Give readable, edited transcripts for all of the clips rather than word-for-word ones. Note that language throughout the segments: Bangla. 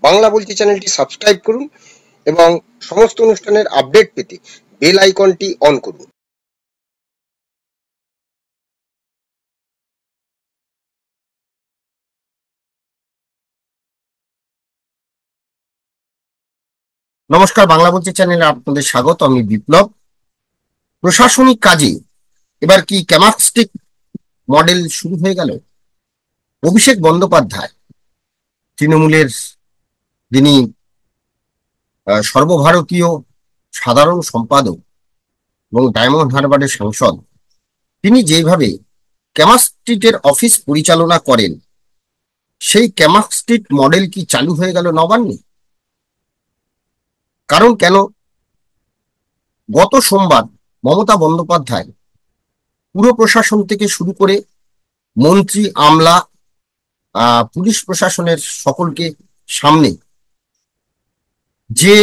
বাংলা বলছি চ্যানেলটি সাবস্ক্রাইব করুন এবং সমস্ত অনুষ্ঠানের আপডেট পেতে বেল আইকনটি অন করুন। নমস্কার, বাংলা বলছি চ্যানেলে আপনাদের স্বাগত। আমি বিপ্লব। প্রশাসনিক কাজে এবার কি ক্যামাস্টিক মডেল শুরু হয়ে গেল? অভিষেক বন্দ্যোপাধ্যায়, তৃণমূলের যিনি সর্বভারতীয় সাধারণ সম্পাদক এবং ডায়মন্ড হারবারের সাংসদ, তিনি যেভাবে ক্যামাস্ট্রিটের অফিস পরিচালনা করেন, সেই ক্যামাস্ট্রিট মডেল কি চালু হয়ে গেল নবান্নে? কারণ কেন, গত সোমবার মমতা বন্দ্যোপাধ্যায় পুর প্রশাসন থেকে শুরু করে মন্ত্রী, আমলা, পুলিশ প্রশাসনের সকলকে সামনে যে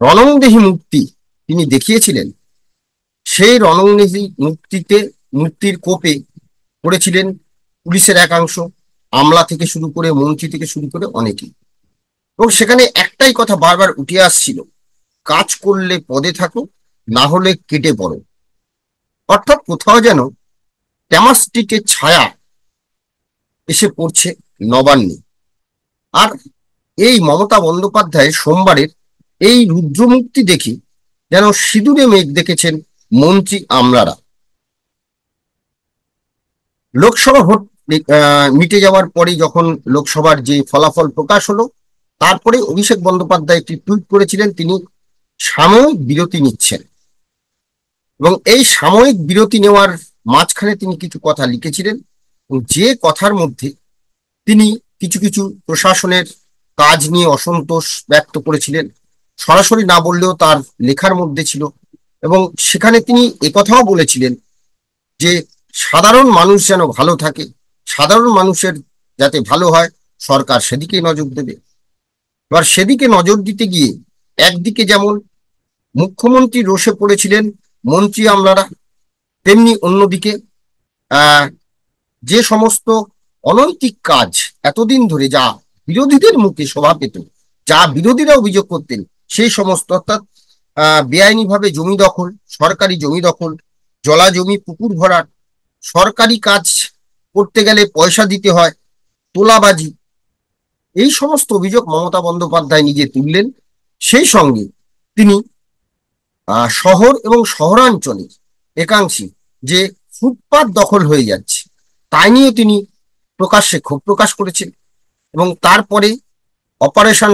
রণংদেহী মূর্তি তিনি দেখিয়েছিলেন, সেই রণংদেহী মূর্তির কোপে পড়েছিলেন পুলিশের একাংশ, আমলা থেকে শুরু করে, মন্ত্রী থেকে শুরু করে অনেকেই। এবং সেখানে একটাই কথা বারবার উঠে আসছিল, কাজ করলে পদে থাকো, না হলে কেটে পড়ো। অর্থাৎ কোথাও যেন ক্যামাস্ট্রিটের ছায়া এসে পড়ছে নবান্নে। আর এই মমতা বন্দ্যোপাধ্যায় সোমবারের এই রুদ্রমূর্তি দেখে যেন সিঁদুরে মেঘ দেখেছেন মন্ত্রী আমলারা। লোকসভা ভোট মিটে যাওয়ার পরে যখন লোকসভার যে ফলাফল প্রকাশ হলো, তারপরে অভিষেক বন্দ্যোপাধ্যায় একটি টুইট করেছিলেন, তিনি সাময়িক বিরতি নিচ্ছেন। এবং এই সাময়িক বিরতি নেওয়ার মাঝখানে তিনি কিছু কথা লিখেছিলেন, যে কথার মধ্যে তিনি কিছু কিছু প্রশাসনের কাজ নিয়ে অসন্তোষ ব্যক্ত করেছিলেন। সরাসরি না বললেও তার লেখার মধ্যে ছিল। এবং সেখানে তিনি একথাও বলেছিলেন যে সাধারণ মানুষ যেন ভালো থাকে, সাধারণ মানুষের যাতে ভালো হয়, সরকার সেদিকে নজর দেবে। এবার সেদিকে নজর দিতে গিয়ে একদিকে যেমন মুখ্যমন্ত্রী রোষে পড়েছিলেন, মন্ত্রী আমলারা, তেমনি অন্যদিকে যে সমস্ত অনৈতিক কাজ এতদিন ধরে যা বিরোধীদের মুখে শোভা পেত, যা বিরোধীরা অভিযোগ করতেন, সেই সমস্ত, অর্থাৎ বেআইনিভাবে জমি দখল, সরকারি জমি দখল, জলা জমি পুকুর ভরাট, সরকারি কাজ করতে গেলে পয়সা দিতে হয়, তোলাবাজি, এই সমস্ত অভিযোগ মমতা বন্দ্যোপাধ্যায় নিজে তুললেন। সেই সঙ্গে তিনি শহর এবং শহরাঞ্চলের একাংশে যে ফুটপাত দখল হয়ে যাচ্ছে, তাই নিয়ে তিনি প্রকাশ্যে ক্ষোভ প্রকাশ করেছেন। এবং তারপরে অপারেশন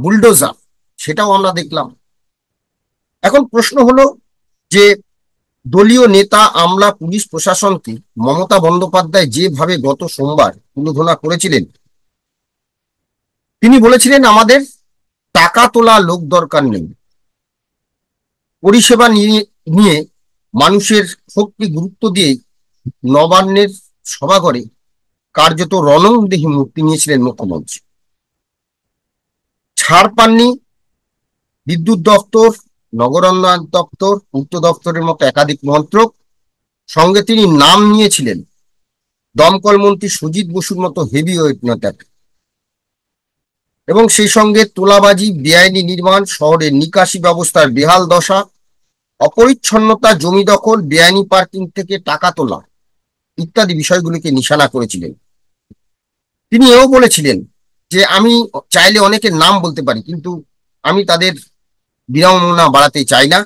বুলডোজার, সেটাও আমরা দেখলাম। এখন প্রশ্ন হলো যে দলীয় নেতা, আমলা, পুলিশ প্রশাসনকে মমতা বন্দ্যোপাধ্যায় যেভাবে গত সোমবার তুলোধনা করেছিলেন, তিনি বলেছিলেন আমাদের টাকা তোলা লোক দরকার নেই, পরিষেবা নিয়ে মানুষের ক্ষোভকে গুরুত্ব দিয়ে নবান্নের সভাঘরে কার্যত রণংদেহী মূর্তি নিয়েছিলেন মুখ্যমন্ত্রী। ছাড় পাননি বিদ্যুৎ দপ্তর, নগরোন্নয়ন দপ্তর, পূর্ত দপ্তরের মতো একাধিক মন্ত্রক। সঙ্গে তিনি নাম নিয়েছিলেন দমকল মন্ত্রী সুজিত বসুর মতো হেভিওয়েট নেতাকে। এবং সেই সঙ্গে তোলাবাজি, বেআইনি নির্মাণ, শহরের নিকাশি ব্যবস্থার বেহাল দশা, অপরিচ্ছন্নতা, জমি দখল, বেআইনি পার্কিং থেকে টাকা তোলা ইত্যাদি বিষয়গুলিকে নিশানা করেছিলেন। তিনি এও বলেছিলেন যে আমি চাইলে অনেকের নাম বলতে পারি, কিন্তু আমি তাদের বিড়ম্বনা বাড়াতে চাই না,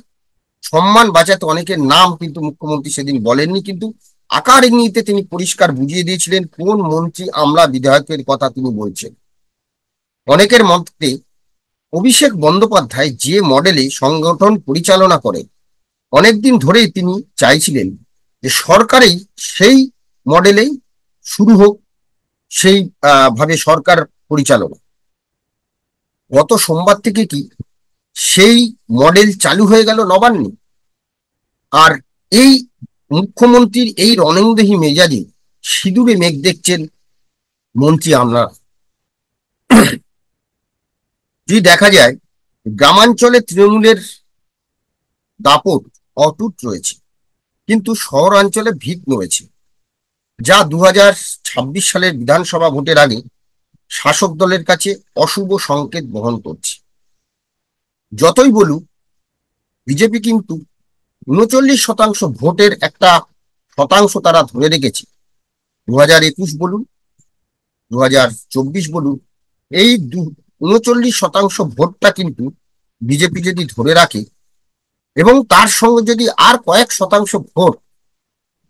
সম্মান বাঁচাতে অনেকের নাম কিন্তু মুখ্যমন্ত্রী সেদিন বলেননি, কিন্তু আকার ইঙ্গিতে তিনি পরিষ্কার বুঝিয়ে দিয়েছিলেন কোন মন্ত্রী, আমলা, বিধায়কের কথা তিনি বলছেন। অনেকের মতে অভিষেক বন্দ্যোপাধ্যায় যে মডেলে সংগঠন পরিচালনা করে, অনেকদিন ধরেই তিনি চাইছিলেন যে সরকারেই সেই মডেলেই শুরু হোক, সেই ভাবে সরকার পরিচালনা। গত সোমবার থেকে কি সেই মডেল চালু হয়ে গেল নবান্নে? আর এই মুখ্যমন্ত্রীর এই রণংদেহী মেজাজে সিঁদুরে মেঘ দেখছেন মন্ত্রী আমলা। যদি দেখা যায় গ্রামাঞ্চলে তৃণমূলের দাপট অটুট রয়েছে, কিন্তু শহরাঞ্চলে ভিত নড়েছে, যা 2026 সালের বিধানসভা ভোটের আগে শাসক দলের কাছে অশুভ সংকেত বহন করছে। যতই বলুক, বিজেপি কিন্তু 39% ভোটের একটা শতাংশ তারা ধরে রেখেছে। 2021 বলুন, 2024 বলুন, এই 39% ভোটটা কিন্তু বিজেপি যদি ধরে রাখে এবং তার সঙ্গে যদি আর কয়েক শতাংশ ভোট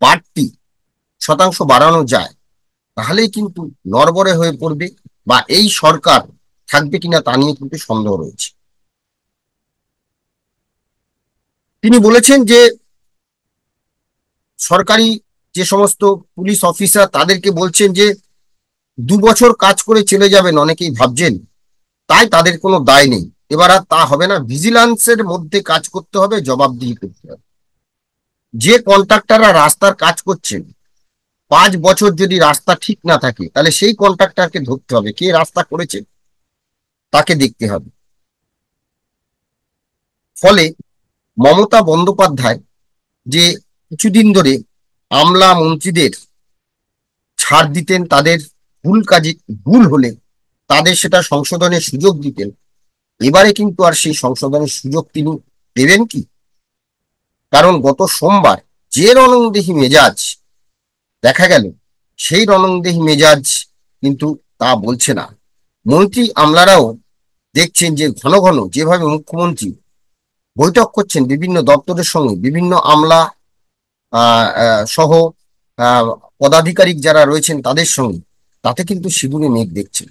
বাড়তি শতাংশ বাড়ানো যায়, তাহলেই কিন্তু নড়বড়ে হয়ে পড়বে, বা এই সরকার থাকবে কিনা তা নিয়ে কিন্তু সন্দেহ রয়েছে। তিনি বলেছেন যে সরকারি যে সমস্ত পুলিশ অফিসার তাদেরকে বলছেন যে 2 বছর কাজ করে চলে যাবেন অনেকেই ভাবছেন, তাই তাদের কোনো দায় নেই। এবার আর তা হবে না, ভিজিলেন্সের মধ্যে কাজ করতে হবে, জবাবদিহি করতে হবে। যে কন্ট্রাক্টররা রাস্তার কাজ করছেন, 5 বছর যদি রাস্তা ঠিক না থাকে, তাহলে সেই কন্ট্রাক্টরকে ধরতে হবে, কে রাস্তা করেছে তাকে দেখতে হবে। ফলে মমতা বন্দ্যোপাধ্যায় যে কিছুদিন ধরে আমলা মন্ত্রীদের ছাড় দিতেন, তাদের ভুল কাজে ভুল হলে তাদের সেটা সংশোধনের সুযোগ দিতেন, এবারে কিন্তু আর সেই সংশোধনের সুযোগ তিনি দেবেন কি? কারণ গত সোমবার যে রণংদেহী মেজাজ দেখা গেল, সেই রণংদেহী মেজাজ কিন্তু তা বলছে না। মন্ত্রী আমলারাও দেখছেন যে ঘন ঘন যেভাবে মুখ্যমন্ত্রী বৈঠক করছেন বিভিন্ন দপ্তরের সঙ্গে, বিভিন্ন আমলা সহ আহ, পদাধিকারিক যারা রয়েছেন তাদের সঙ্গে, তাতে কিন্তু সিঁদুরে মেঘ দেখছেন।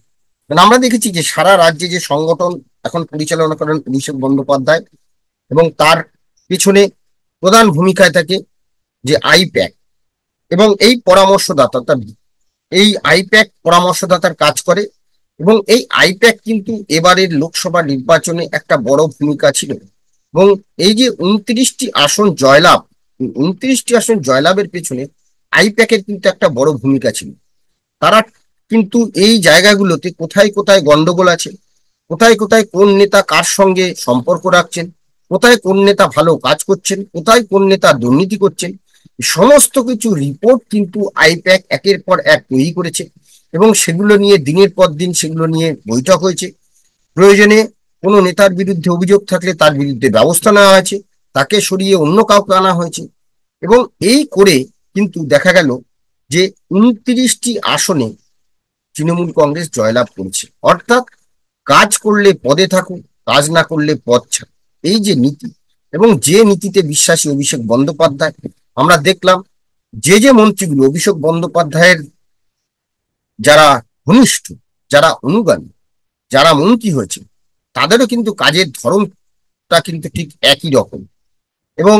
মানে আমরা দেখেছি যে সারা রাজ্যে যে সংগঠন এখন পরিচালনা করেন অভিষেক বন্দ্যোপাধ্যায়, এবং তার পিছনে প্রধান ভূমিকায় থাকে যে আইপ্যাক এবং এই পরামর্শদাতা, এই আইপ্যাক পরামর্শদাতার কাজ করে। এবং এই আইপ্যাক কিন্তু এবারের লোকসভা নির্বাচনে একটা বড় ভূমিকা ছিল। এবং এই যে 29টি আসন জয়লাভ, 29টি আসন জয়লাভের পেছনে আইপ্যাকের কিন্তু একটা বড় ভূমিকা ছিল। তারা কিন্তু এই জায়গাগুলোতে কোথায় কোথায় গন্ডগোল আছে, কোথায় কোথায় কোন নেতা কার সঙ্গে সম্পর্ক রাখছেন, কোথায় কোন নেতা ভালো কাজ করছেন, কোথায় কোন নেতা দুর্নীতি করছেন, সমস্ত কিছু রিপোর্ট কিন্তু আইপ্যাক একের পর এক তৈরি করেছে। এবং সেগুলো নিয়ে দিনের পর দিন সেগুলো নিয়ে বৈঠক হয়েছে। প্রয়োজনে কোনো নেতার বিরুদ্ধে অভিযোগ থাকলে তার বিরুদ্ধে ব্যবস্থা নেওয়া হয়েছে, তাকে সরিয়ে অন্য কাউকে আনা হয়েছে। এবং এই করে কিন্তু দেখা গেল যে 29টি আসনে তৃণমূল কংগ্রেস জয়লাভ করেছে। অর্থাৎ কাজ করলে পদে থাকুক, কাজ না করলে পদ ছাড়, এই যে নীতি, এবং যে নীতিতে বিশ্বাসী অভিষেক বন্দ্যোপাধ্যায়, আমরা দেখলাম যে যে মন্ত্রীগুলো অভিষেক বন্দ্যোপাধ্যায়ের যারা ঘনিষ্ঠ, যারা অনুগামী, যারা মন্ত্রী হয়েছে, তাদেরও কিন্তু কাজের ধরনটা কিন্তু ঠিক একই রকম। এবং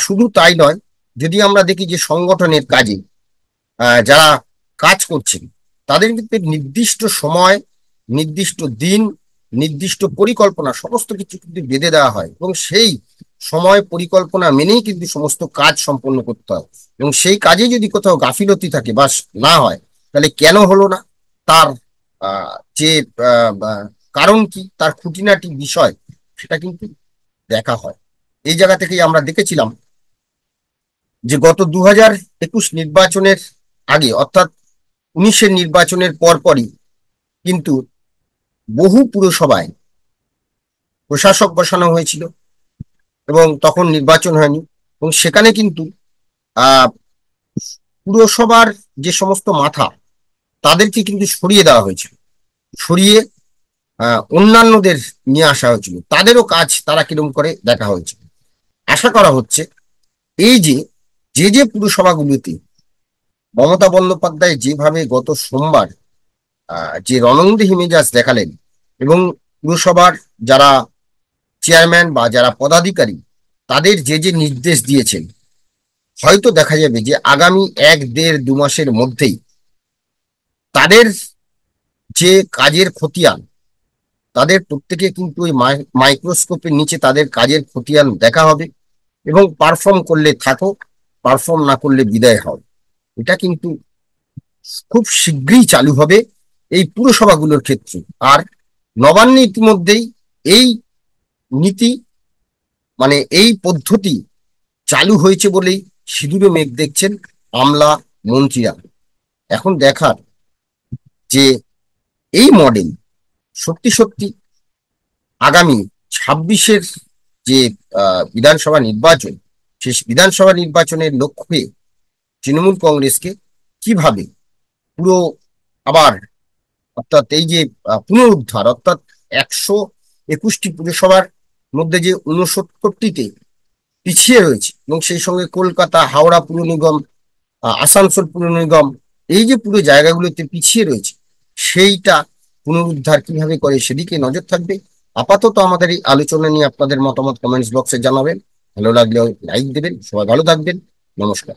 শুধু তাই নয়, যদি আমরা দেখি যে সংগঠনের কাজে যারা কাজ করছেন, তাদের কিন্তু নির্দিষ্ট সময়, নির্দিষ্ট দিন, নির্দিষ্ট পরিকল্পনা সমস্ত কিছু কিন্তু বেঁধে দেওয়া হয়, এবং সেই সময় পরিকল্পনা মেনেই কিন্তু সমস্ত কাজ সম্পন্ন করতে হয়। এবং সেই কাজে যদি কোথাও গাফিলতি থাকে বা না হয়, তাহলে কেন হলো না, তার যে কারণ কি, তার খুঁটিনাটি বিষয়, সেটা কিন্তু দেখা হয়। এই জায়গা থেকেই আমরা দেখেছিলাম যে গত 2021 নির্বাচনের আগে, অর্থাৎ 19-এর নির্বাচনের পরপরই কিন্তু বহু পুরসভায় প্রশাসক বসানো হয়েছিল, এবং তখন নির্বাচন হয়নি। এবং সেখানে কিন্তু আহ পুরসভার যে সমস্ত মাথা, তাদেরকে কিন্তু সরিয়ে দেওয়া হয়েছিল, সরিয়ে অন্যান্যদের নিয়ে আসা হয়েছিল, তাদেরও কাজ তারা কিরকম করে দেখা হয়েছিল। আশা করা হচ্ছে এই যে যে যে পুরসভাগুলিতে মমতা বন্দ্যোপাধ্যায় যেভাবে গত সোমবার যে রণংদেহী মেজাজ দেখালেন, এবং পুরসভার যারা চেয়ারম্যান বা যারা পদাধিকারী তাদের যে যে নির্দেশ দিয়েছেন, হয়তো দেখা যাবে যে আগামী 1-1.5-2 মাসের মধ্যেই তাদের যে কাজের খতিয়ান, তাদের প্রত্যেকে কিন্তু ওই মাইক্রোস্কোপের নিচে তাদের কাজের খতিয়ান দেখা হবে, এবং পারফর্ম করলে থাকো, পারফর্ম না করলে বিদায় হও। এটা কিন্তু খুব শীঘ্রই চালু হবে এই পুরসভাগুলোর ক্ষেত্রে। আর নবান্নে ইতিমধ্যেই এই নীতি, মানে এই পদ্ধতি চালু হয়েছে বলেই সিঁদুরে মেঘ দেখছেন আমলা মন্ত্রীরা। এখন দেখার যে এই মডেল সত্যি সত্যি আগামী 26-এর যে বিধানসভা নির্বাচন, সেই বিধানসভা নির্বাচনের লক্ষ্যে তৃণমূল কংগ্রেসকে কিভাবে পুরো আবার, অর্থাৎ এই যে পুনরুদ্ধার, অর্থাৎ 121টি পুরসভার মধ্যে যে 69টিতে পিছিয়ে রয়েছে, এবং সেই সঙ্গে কলকাতা, হাওড়া পুর নিগম, আসানসোল পুর নিগম, এই যে পুরো জায়গাগুলোতে পিছিয়ে রয়েছে, সেইটা পুনরুদ্ধার কিভাবে করে সেদিকে নজর থাকবে। আপাতত আমাদের এই আলোচনা নিয়ে আপনাদের মতামত কমেন্টস বক্সে জানাবেন, ভালো লাগলে লাইক দেবেন। সবাই ভালো থাকবেন, নমস্কার।